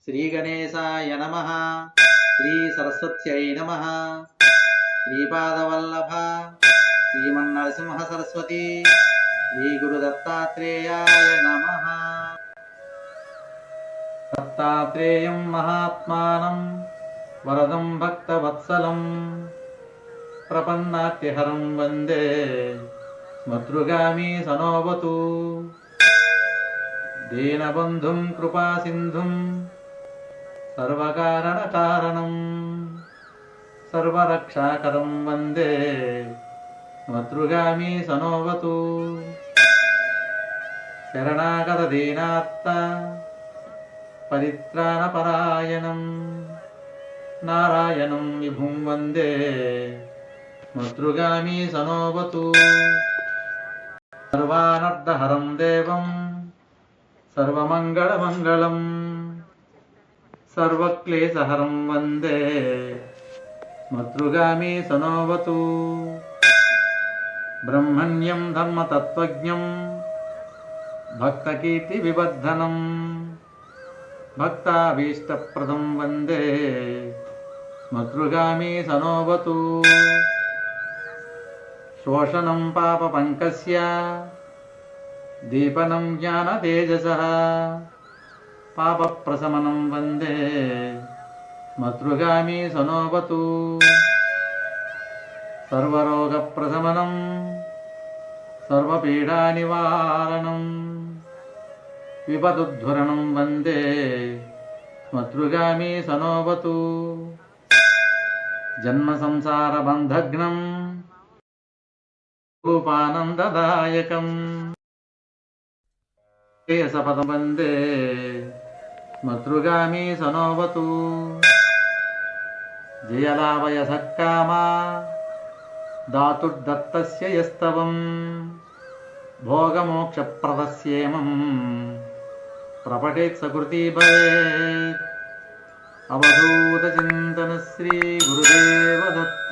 శ్రీగణేశాయ నమః. శ్రీ సరస్వత్యై నమః. శ్రీపాదవల్లభ శ్రీమన్నరసింహ సరస్వతి శ్రీ గురు దత్తాత్రేయాయ నమః. దత్తాత్రేయం మహాత్మానం వరదం భక్తవత్సలం ప్రపన్నార్తిహరం వందే స్మతృగామి సనోవతు. దీనబంధుం కృపాసింధుం సర్వకారణకారణం సర్వరక్షాకరం వందే స్మతృగామి సనోవతు. శరణాగత దీనార్త పరిత్రాణపరాయణం నారాయణం విభుం వందే స్మతృగామి సనోవతు. సర్వానర్ధహరం దేవం సర్వమంగళమంగళం సర్వక్లేశహరం వందే స్మతృగామి సనోవతు. బ్రహ్మణ్యం ధర్మతత్వజ్ఞం భక్తకీర్తి వివర్ధనం భక్తాభీష్టప్రదం వందే స్మతృగామి సనోవతు. శోషణం పాపపంకస్య దీపనం జ్ఞానతేజసః పాపప్రశమనం వందే స్మతృగామి సనోవతు. సర్వరోగప్రశమనం సర్వపీడానివారణం విపదుద్ధురణం వందే స్మతృగామి సనోవతు. జన్మ సంసార బంధగ్నం రూపానందదాయకం సపదం వందే స్మతృగామి సనోవతు. జయలాభయ సక్కామా దాతుర్దత్తస్య యస్తవం భోగమోక్షప్రదస్యేమం ప్రపఠేత్ సకృతి భవేత్. అవధూత చింతన శ్రీ గురుదేవ దత్త.